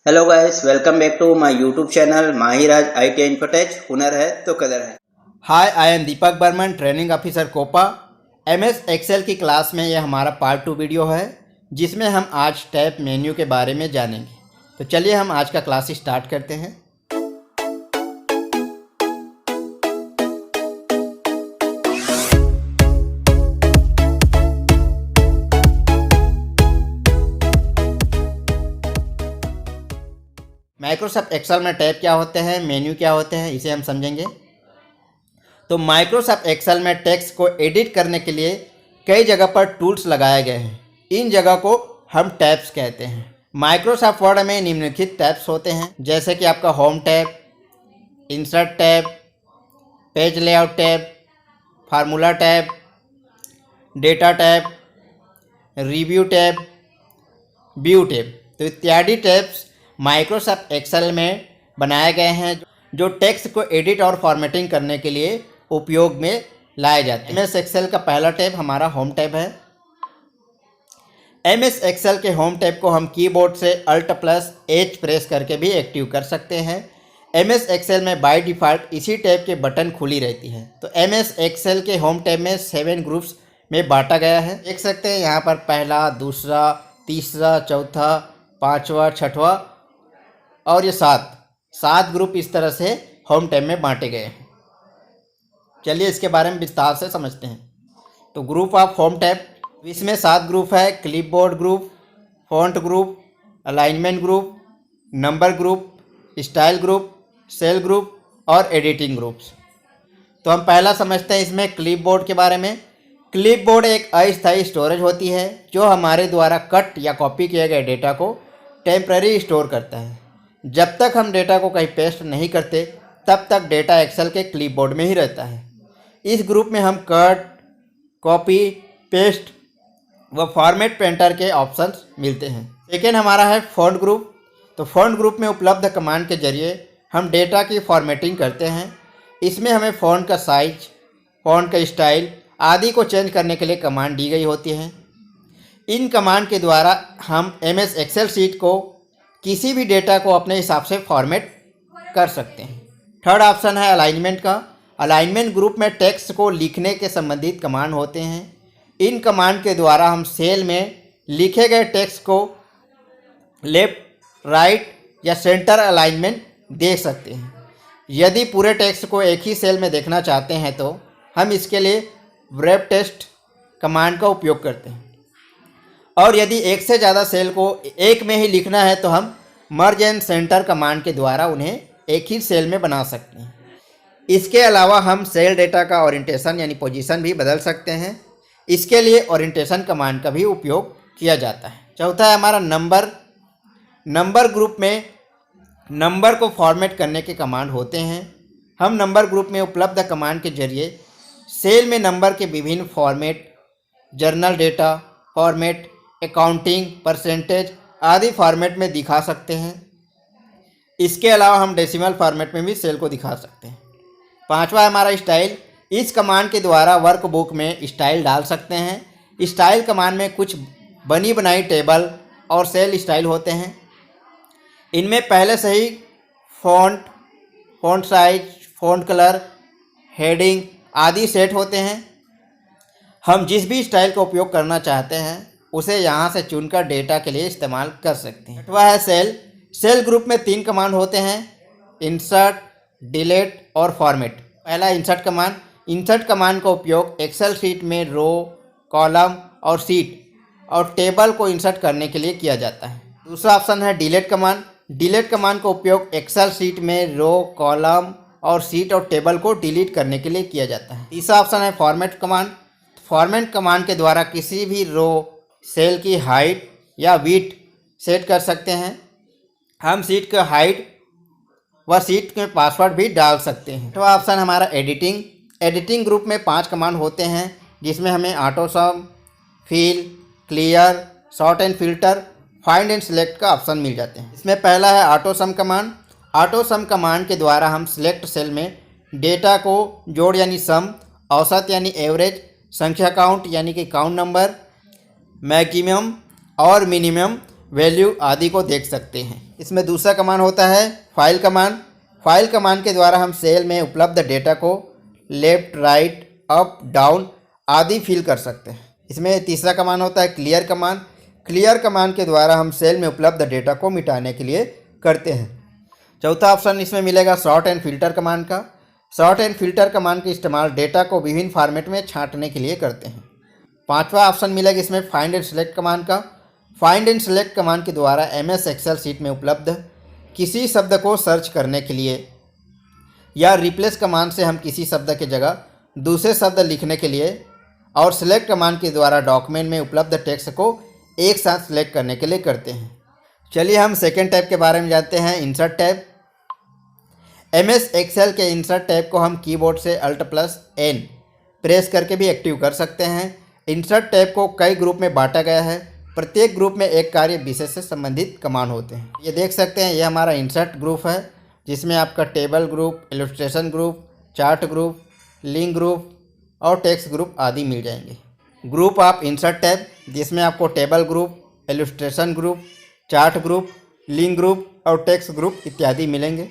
Hello guys, welcome back to my YouTube channel Mahiraj IT Infotech. हुनर है तो कदर है। Hi, I am Deepak Barman, training officer COPA. MS Excel की क्लास में यह हमारा पार्ट 2 वीडियो है, जिसमें हम आज टैब मेन्यू के बारे में जानेंगे। तो चलिए हम आज का क्लास स्टार्ट करते हैं। माइक्रोसॉफ्ट एक्सेल में टैब क्या होते हैं, मेन्यू क्या होते हैं, इसे हम समझेंगे। तो माइक्रोसॉफ्ट एक्सेल में टेक्स्ट को एडिट करने के लिए कई जगह पर टूल्स लगाए गए हैं। इन जगह को हम टैब्स कहते हैं। माइक्रोसॉफ्ट वर्ड में निम्नलिखित टैब्स होते हैं, जैसे कि आपका home tab, insert tab, page layout tab, formula tab, data tab, review tab, view tab. तो इत्यादि टैब्स माइक्रोसॉफ्ट एक्सेल में बनाए गए हैं, जो टेक्स्ट को एडिट और फॉर्मेटिंग करने के लिए उपयोग में लाए जाते हैं। एमएस एक्सेल का पहला टैब हमारा होम टैब है। एमएस एक्सेल के होम टैब को हम कीबोर्ड से Alt+H प्रेस करके भी एक्टिव कर सकते हैं। एमएस एक्सेल में बाय डिफ़ॉल्ट इसी टैब के बटन खुली रहती है। तो एमएस एक्सेल के होम टैब में 7 ग्रुप्स में बांटा गया है। देख सकते हैं यहाँ पर पहला, दूसरा, तीसरा, चौथा, पाँचवा, छठवा और ये 7 ग्रुप इस तरह से होम टैब में बांटे गए हैं। चलिए इसके बारे में विस्तार से समझते हैं। तो ग्रुप ऑफ होम टैब, इसमें 7 ग्रुप है। Clipboard group, font group, alignment group, number group, style group, cell group और एडिटिंग ग्रुप्स। तो हम पहला समझते हैं इसमें क्लिपबोर्ड के बारे में। क्लिपबोर्ड एक अस्थायी स्टोरेज होती है, जो हमारे द्वारा कट या कॉपी किए गए डेटा को टेम्पररी स्टोर करता है। जब तक हम डेटा को कहीं पेस्ट नहीं करते, तब तक डेटा एक्सेल के क्लिपबोर्ड में ही रहता है। इस ग्रुप में हम कट, कॉपी, पेस्ट व फॉर्मेट पेंटर के ऑप्शंस मिलते हैं। सेकेंड हमारा है फॉन्ट ग्रुप। तो फॉन्ट ग्रुप में उपलब्ध कमांड के जरिए हम डेटा की फॉर्मेटिंग करते हैं। इसमें हमें फॉन्ट का साइज, फॉन्ट का स्टाइल आदि को चेंज करने के लिए कमांड दी गई होती है। इन कमांड के द्वारा हम एमएस एक्सेल शीट को किसी भी डेटा को अपने हिसाब से फॉर्मेट कर सकते हैं। थर्ड ऑप्शन है अलाइनमेंट का। अलाइनमेंट ग्रुप में टेक्स्ट को लिखने के संबंधित कमांड होते हैं। इन कमांड के द्वारा हम सेल में लिखे गए टेक्स्ट को लेफ्ट, राइट या सेंटर अलाइनमेंट दे सकते हैं। यदि पूरे टेक्स्ट को एक ही सेल में देखना चाहते हैं तो हम इसके लिए व्रैप टेक्स्ट कमांड का उपयोग करते हैं। और यदि एक से ज़्यादा सेल को एक में ही लिखना है तो हम मर्ज एंड सेंटर कमांड के द्वारा उन्हें एक ही सेल में बना सकते हैं। इसके अलावा हम सेल डेटा का ओरिएंटेशन यानी पोजीशन भी बदल सकते हैं। इसके लिए ओरिएंटेशन कमांड का भी उपयोग किया जाता है। चौथा है हमारा नंबर। नंबर ग्रुप में नंबर को फॉर्मेट करने के कमांड होते हैं। हम नंबर ग्रुप में उपलब्ध कमांड के जरिए सेल में नंबर के विभिन्न format, journal data format, accounting, percentage आदि फॉर्मेट में दिखा सकते हैं। इसके अलावा हम डेसिमल फॉर्मेट में भी सेल को दिखा सकते हैं। पांचवा है हमारा स्टाइल। इस कमांड के द्वारा वर्कबुक में स्टाइल डाल सकते हैं। स्टाइल कमांड में कुछ बनी बनाई टेबल और सेल स्टाइल होते हैं। इनमें पहले से ही font, font size, font colour, heading आदि सेट होते हैं। हम जिस भी स्टाइल का उपयोग करना चाहते हैं उसे यहाँ से चुनकर डेटा के लिए इस्तेमाल कर सकते हैं। छठवा है सेल। सेल ग्रुप में 3 कमांड होते हैं, इंसर्ट, डिलीट और फॉर्मेट। पहला इंसर्ट कमांड। इंसर्ट कमांड का उपयोग एक्सेल शीट में रो, कॉलम और सीट और टेबल को इंसर्ट करने के लिए किया जाता है। दूसरा ऑप्शन है डिलीट कमांड। डिलीट कमांड का उपयोग एक्सेल शीट में रो, कॉलम और सीट और टेबल को डिलीट करने के लिए किया जाता है। तीसरा ऑप्शन है फॉर्मेट कमांड। फॉर्मेट कमांड के द्वारा किसी भी रो, सेल की हाइट या विड्थ सेट कर सकते हैं। हम सीट का हाइट व सीट में पासवर्ड भी डाल सकते हैं। तो ऑप्शन हमारा एडिटिंग। एडिटिंग ग्रुप में 5 कमांड होते हैं, जिसमें हमें auto sum, fill, clear, sort and filter, find and select का ऑप्शन मिल जाते हैं। इसमें पहला है auto sum command. Auto sum command के द्वारा हम सिलेक्ट सेल में डेटा को जोड़ यानी सम, औसत यानी एवरेज, संख्या काउंट यानी कि काउंट नंबर, मैक्सिमम और मिनिमम वैल्यू आदि को देख सकते हैं। इसमें दूसरा कमांड होता है फाइल कमांड। फाइल कमांड के द्वारा हम सेल में उपलब्ध डेटा को लेफ्ट, राइट, अप, डाउन आदि फिल कर सकते हैं। इसमें तीसरा कमांड होता है क्लियर कमांड। क्लियर कमांड के द्वारा हम सेल में उपलब्ध डेटा को मिटाने के लिए करते हैं। चौथा ऑप्शन इसमें मिलेगा सॉर्ट एंड फिल्टर कमांड का। सॉर्ट एंड फिल्टर कमांड का इस्तेमाल डेटा को विभिन्न फॉर्मेट में छांटने के लिए करते हैं। पांचवा ऑप्शन मिलेगा इसमें फाइंड एंड सेलेक्ट कमांड का। फाइंड एंड सेलेक्ट कमांड के द्वारा MS एक्सेल सीट में उपलब्ध किसी शब्द को सर्च करने के लिए या रिप्लेस कमांड से हम किसी शब्द के जगह दूसरे शब्द लिखने के लिए और सेलेक्ट कमांड के द्वारा डॉक्यूमेंट में उपलब्ध टेक्स्ट को एक साथ सेलेक्ट करने के लिए करते हैं। चलिए हम सेकेंड टैब के बारे में जानते हैं, इंसर्ट टैब। MS एक्सेल के इंसर्ट टैब को हम कीबोर्ड से Alt+N प्रेस करके भी एक्टिव कर सकते हैं। इंसर्ट टैब को कई ग्रुप में बांटा गया है। प्रत्येक ग्रुप में एक कार्य विशेष से संबंधित कमांड होते हैं। ये देख सकते हैं, ये हमारा इंसर्ट ग्रुप है जिसमें आपका table group, illustration group, chart group, link group और टेक्स्ट ग्रुप आदि मिल जाएंगे। ग्रुप ऑफ इंसर्ट टैब जिसमें आपको table group, illustration group, chart group, link group और टेक्स्ट ग्रुप इत्यादि मिलेंगे।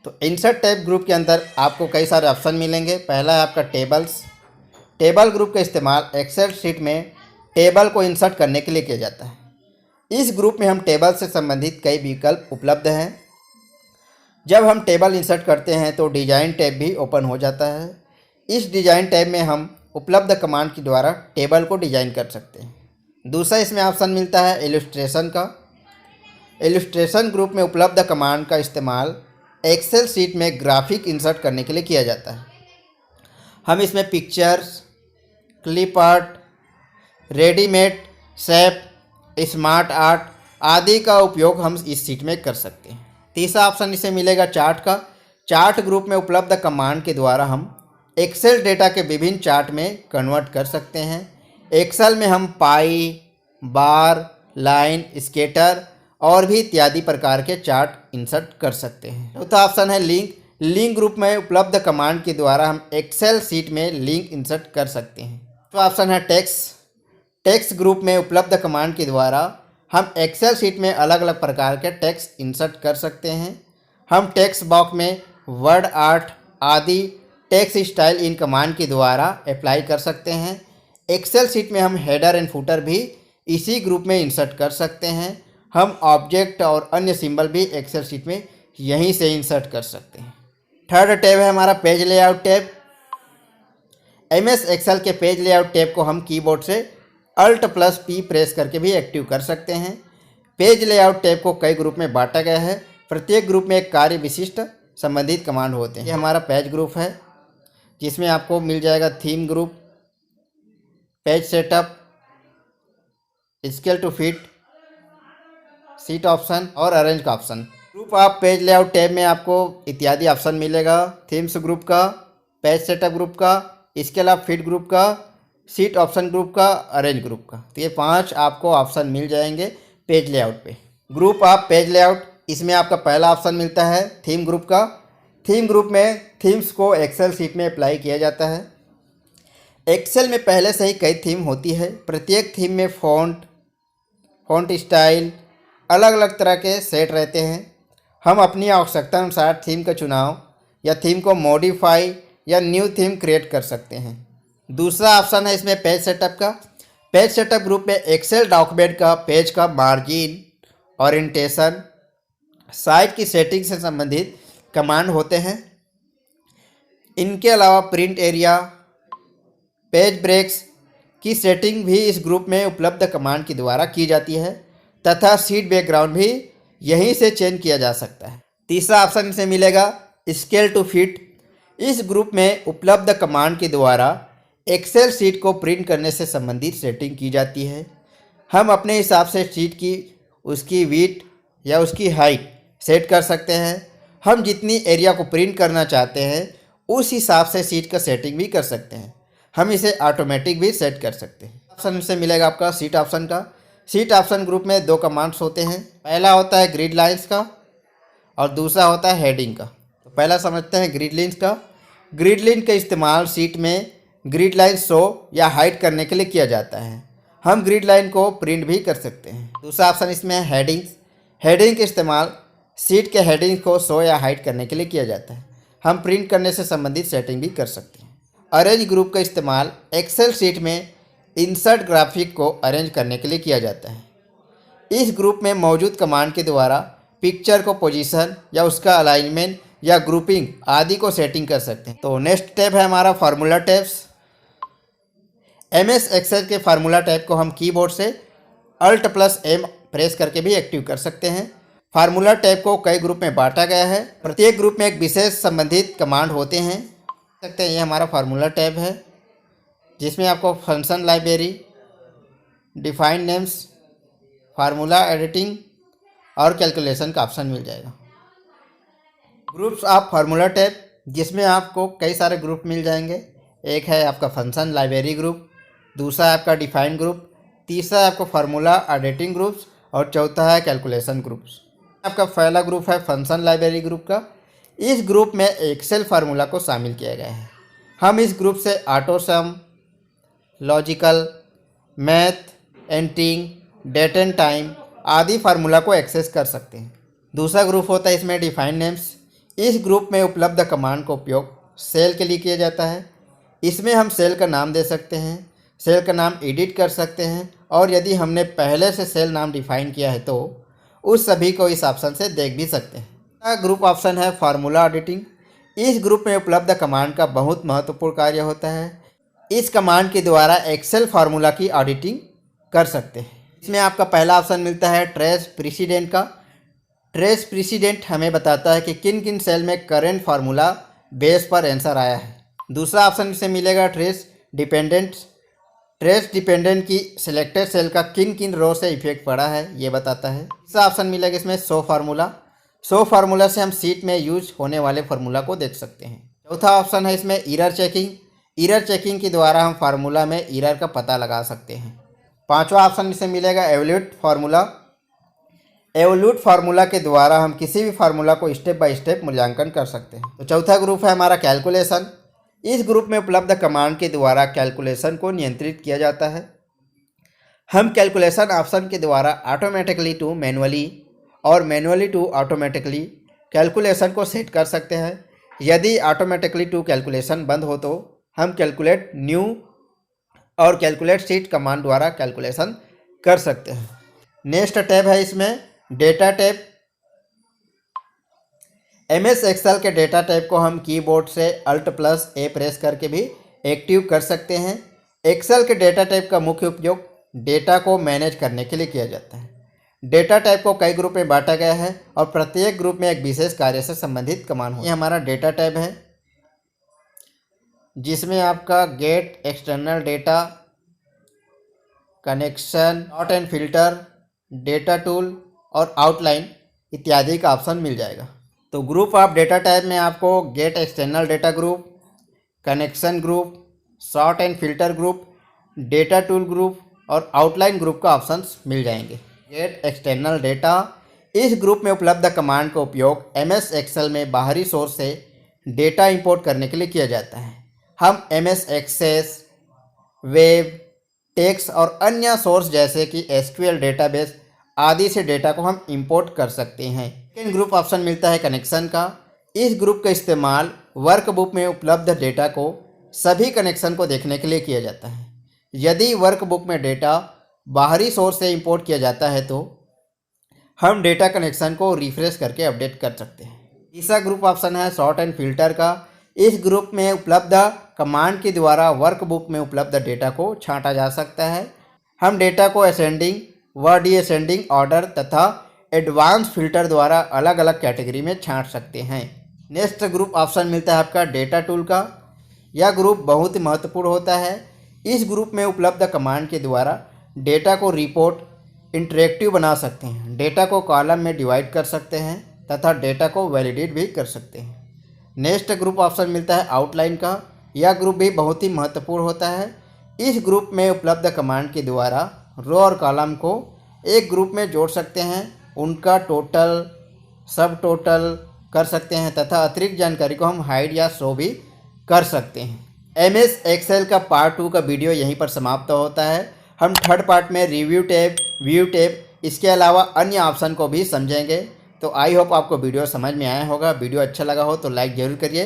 तो इंसर्ट टैब ग्रुप के अंदर आपको कई सारे ऑप्शन मिलेंगे। पहला है आपका टेबल्स। टेबल ग्रुप का इस्तेमाल एक्सेल शीट में टेबल को इंसर्ट करने के लिए किया जाता है। इस ग्रुप में हम टेबल से संबंधित कई विकल्प उपलब्ध हैं। जब हम टेबल इंसर्ट करते हैं तो डिजाइन टैब भी ओपन हो जाता है। इस डिजाइन टैब में हम उपलब्ध कमांड के द्वारा टेबल को डिजाइन कर सकते हैं। दूसरा इसमें ऑप्शन मिलता है इलस्ट्रेशन का। इलस्ट्रेशन ग्रुप में उपलब्ध कमांड का इस्तेमाल एक्सेल शीट में ग्राफिक इंसर्ट करने के लिए किया जाता है। हम इसमें pictures, clip art, readymade shape, smart art आदि का उपयोग हम इस शीट में कर सकते हैं। तीसरा ऑप्शन इसे मिलेगा चार्ट का। चार्ट ग्रुप में उपलब्ध कमांड के द्वारा हम एक्सेल डेटा के विभिन्न चार्ट में कन्वर्ट कर सकते हैं। एक्सेल में हम पाई, बार, लाइन, स्केटर और भी इत्यादि प्रकार के चार्ट इंसर्ट कर सकते हैं। चौथा ऑप्शन है लिंक। लिंक ग्रुप में उपलब्ध कमांड के द्वारा हम एक्सेल शीट में लिंक इंसर्ट कर सकते हैं। तो ऑप्शन है टेक्स्ट। टेक्स्ट ग्रुप में उपलब्ध कमांड के द्वारा हम एक्सेल शीट में अलग अलग प्रकार के टेक्स्ट इंसर्ट कर सकते हैं। हम टेक्स्ट बॉक्स में वर्ड आर्ट आदि टेक्स्ट स्टाइल इन कमांड के द्वारा अप्लाई कर सकते हैं। एक्सेल शीट में हम हेडर एंड फुटर भी इसी ग्रुप में इंसर्ट कर सकते हैं। हम ऑब्जेक्ट और अन्य सिंबल भी एक्सेल शीट में यहीं से इंसर्ट कर सकते हैं। थर्ड टैब है हमारा page layout tab. MS Excel के पेज लेआउट टैब को हम कीबोर्ड से Alt+P प्रेस करके भी एक्टिव कर सकते हैं। पेज लेआउट टैब को कई ग्रुप में बांटा गया है। प्रत्येक ग्रुप में एक कार्य विशिष्ट संबंधित कमांड होते हैं। ये हमारा पेज ग्रुप है जिसमें आपको मिल जाएगा theme group, page setup, scale to fit, sheet option और अरेंज का option. Group of page layout tab में आपको इत्यादि ऑप्शन मिलेगा। थीम्स ग्रुप का, पेज सेटअप ग्रुप का, स्केल ऑफ फिट ग्रुप का, सीट ऑप्शन ग्रुप का, अरेंज ग्रुप का। तो ये 5 आपको ऑप्शन मिल जाएंगे पेज लेआउट पे। ग्रुप ऑफ पेज लेआउट, इसमें आपका पहला ऑप्शन मिलता है थीम ग्रुप का। थीम ग्रुप में थीम्स को एक्सेल शीट में अप्लाई किया जाता है। एक्सेल में पहले से ही कई थीम होती है। प्रत्येक थीम में फ़ॉन्ट स्टाइल अलग अलग तरह के सेट रहते हैं। हम अपनी आवश्यकता अनुसार थीम का चुनाव या थीम को मॉडिफाई या न्यू थीम क्रिएट कर सकते हैं। दूसरा ऑप्शन है इसमें पेज सेटअप का। पेज सेटअप ग्रुप में एक्सेल डॉक्यूमेंट का पेज का मार्जिन, ओरिएंटेशन, साइज की सेटिंग से संबंधित कमांड होते हैं। इनके अलावा प्रिंट एरिया, पेज ब्रेक्स की सेटिंग भी इस ग्रुप में उपलब्ध कमांड के द्वारा की जाती है तथा शीट बैकग्राउंड भी यहीं से चेंज किया जा सकता है। तीसरा ऑप्शन इसे मिलेगा स्केल टू फिट। इस ग्रुप में उपलब्ध कमांड के द्वारा एक्सेल शीट को प्रिंट करने से संबंधित सेटिंग की जाती है। हम अपने हिसाब से शीट की उसकी विड्थ या उसकी हाइट सेट कर सकते हैं। हम जितनी एरिया को प्रिंट करना चाहते हैं उस हिसाब से शीट का सेटिंग भी कर सकते हैं। हम इसे ऑटोमेटिक भी सेट कर सकते हैं। ऑप्शन से मिलेगा आपका सीट ऑप्शन का। सीट ऑप्शन ग्रुप में 2 कमांड्स होते हैं। पहला होता है ग्रिड लाइंस का और दूसरा होता है हेडिंग का। तो पहला समझते हैं ग्रिड लाइंस का। ग्रिड लाइन का इस्तेमाल शीट में ग्रिड लाइन शो या हाइड करने के लिए किया जाता है। हम ग्रिड लाइन को प्रिंट भी कर सकते हैं। दूसरा ऑप्शन इसमें है हेडिंग्स। हेडिंग का इस्तेमाल सीट के हेडिंग को शो या हाइड करने के लिए किया जाता है। हम प्रिंट करने से संबंधित सेटिंग भी कर सकते हैं। अरेंज ग्रुप का इस्तेमाल एक्सेल शीट में इंसर्ट ग्राफिक को अरेंज करने के लिए किया जाता है। इस ग्रुप में मौजूद कमांड के द्वारा पिक्चर को पोजीशन या उसका अलाइनमेंट या ग्रुपिंग आदि को सेटिंग कर सकते हैं। तो नेक्स्ट टैब है हमारा फार्मूला टैब्स। MS एक्सेल के फार्मूला टैब को हम कीबोर्ड से Alt+M प्रेस करके भी एक्टिव कर सकते हैं। फार्मूला टैब को कई ग्रुप में बांटा गया है। प्रत्येक ग्रुप में एक विशेष संबंधित कमांड होते हैं। सकते हैं ये हमारा फार्मूला टैब है, जिसमें आपको function library, define names, formula editing और कैलकुलेशन का ऑप्शन मिल जाएगा। ग्रुप्स ऑफ फार्मूला टैब, जिसमें आपको कई सारे ग्रुप मिल जाएंगे। एक है आपका फंक्शन लाइब्रेरी ग्रुप, दूसरा है आपका डिफाइन ग्रुप, तीसरा है आपको फार्मूला एडिटिंग ग्रुप्स और चौथा है कैलकुलेशन ग्रुप्स। आपका पहला ग्रुप है फंक्शन लाइब्रेरी ग्रुप का। इस ग्रुप में एक्सेल फार्मूला को शामिल किया गया है। हम इस ग्रुप से auto sum, logical, math, entering, date and time आदि फार्मूला को एक्सेस कर सकते हैं। दूसरा ग्रुप होता है इसमें डिफाइन नेम्स। इस ग्रुप में उपलब्ध कमांड का उपयोग सेल के लिए किया जाता है। इसमें हम सेल का नाम दे सकते हैं, सेल का नाम एडिट कर सकते हैं और यदि हमने पहले से सेल नाम डिफाइन किया है तो उस सभी को इस ऑप्शन से देख भी सकते हैं। अगला ग्रुप ऑप्शन है फार्मूला एडिटिंग। इस ग्रुप में उपलब्ध कमांड का बहुत महत्वपूर्ण कार्य होता है। इस कमांड के द्वारा एक्सेल फार्मूला की ऑडिटिंग कर सकते हैं। इसमें आपका पहला ऑप्शन मिलता है ट्रेस प्रीसीडेंट का। ट्रेस प्रीसीडेंट हमें बताता है कि किन किन सेल में करेंट फार्मूला बेस पर आंसर आया है। दूसरा ऑप्शन से मिलेगा ट्रेस डिपेंडेंट। ट्रेस डिपेंडेंट की सिलेक्टेड सेल का किन किन रो से इफेक्ट पड़ा है ये बताता है। तीसरा ऑप्शन मिलेगा इसमें शो फार्मूला। शो फार्मूला से हम सीट में यूज होने वाले फार्मूला को देख सकते हैं। चौथा ऑप्शन है इसमें एरर चेकिंग। एरर चेकिंग के द्वारा हम फार्मूला में एरर का पता लगा सकते हैं। पांचवा ऑप्शन इसे मिलेगा एवोल्यूट फार्मूला। एवोल्यूट फार्मूला के द्वारा हम किसी भी फार्मूला को स्टेप बाय स्टेप मूल्यांकन कर सकते हैं। तो चौथा ग्रुप है हमारा कैलकुलेशन। इस ग्रुप में उपलब्ध कमांड के द्वारा कैलकुलेशन को नियंत्रित किया जाता है। हम कैलकुलेशन ऑप्शन के द्वारा ऑटोमेटिकली टू मैनुअली और मैनुअली टू ऑटोमेटिकली कैलकुलेशन को सेट कर सकते हैं। यदि ऑटोमेटिकली टू कैलकुलेशन बंद हो तो हम कैलकुलेट न्यू और कैलकुलेट शीट कमांड द्वारा कैलकुलेशन कर सकते हैं। नेक्स्ट टैब है इसमें डेटा टैब। MS एक्सेल के डेटा टैब को हम कीबोर्ड से Alt+A प्रेस करके भी एक्टिव कर सकते हैं। एक्सेल के डेटा टैब का मुख्य उपयोग डेटा को मैनेज करने के लिए किया जाता है। डेटा टाइप को कई ग्रुप में बांटा गया है और प्रत्येक ग्रुप में एक विशेष कार्य से संबंधित कमांड हो। ये हमारा डेटा टाइप है, जिसमें आपका get, external data, connection, sort and filter, data tool और आउटलाइन इत्यादि का ऑप्शन मिल जाएगा। तो ग्रुप ऑफ डेटा टाइप में आपको gate external data group, connection group, sort and filter group, data tool group और आउटलाइन ग्रुप का ऑप्शंस मिल जाएंगे। गेट एक्सटर्नल डेटा, इस ग्रुप में उपलब्ध कमांड का उपयोग MS एक्सेल में बाहरी सोर्स से डेटा इंपोर्ट करने के लिए किया जाता है। हम MS एक्सेस, वेब, टेक्स्ट और अन्य सोर्स जैसे कि SQL डेटाबेस आदि से डेटा को हम इंपोर्ट कर सकते हैं। सेकेंड ग्रुप ऑप्शन मिलता है कनेक्शन का। इस ग्रुप का इस्तेमाल वर्कबुक में उपलब्ध डेटा को सभी कनेक्शन को देखने के लिए किया जाता है। यदि वर्कबुक में डेटा बाहरी सोर्स से इंपोर्ट किया जाता है तो हम डेटा कनेक्शन को रिफ्रेश करके अपडेट कर सकते हैं। तीसरा ग्रुप ऑप्शन है सॉर्ट एंड फिल्टर का। इस ग्रुप में उपलब्ध कमांड के द्वारा वर्कबुक में उपलब्ध डेटा को छांटा जा सकता है। हम डेटा को असेंडिंग व डिसेंडिंग ऑर्डर तथा एडवांस फिल्टर द्वारा अलग अलग कैटेगरी में छांट सकते हैं। नेक्स्ट ग्रुप ऑप्शन मिलता है आपका डेटा टूल का। यह ग्रुप बहुत ही महत्वपूर्ण होता है। इस ग्रुप में उपलब्ध कमांड के द्वारा डेटा को रिपोर्ट इंटरेक्टिव बना सकते हैं, डेटा को कॉलम में डिवाइड कर सकते हैं तथा डेटा को वैलिडेट भी कर सकते हैं। नेक्स्ट ग्रुप ऑप्शन मिलता है आउटलाइन का। यह ग्रुप भी बहुत ही महत्वपूर्ण होता है। इस ग्रुप में उपलब्ध कमांड के द्वारा रो और कॉलम को एक ग्रुप में जोड़ सकते हैं, उनका टोटल, सब टोटल कर सकते हैं तथा अतिरिक्त जानकारी को हम हाइड या शो भी कर सकते हैं। MS एक्सेल का पार्ट 2 का वीडियो यहीं पर समाप्त होता है। हम थर्ड पार्ट में रिव्यू टैब, व्यू टैब, इसके अलावा अन्य ऑप्शन को भी समझेंगे। तो आई होप आपको वीडियो समझ में आया होगा। वीडियो अच्छा लगा हो तो लाइक ज़रूर करिए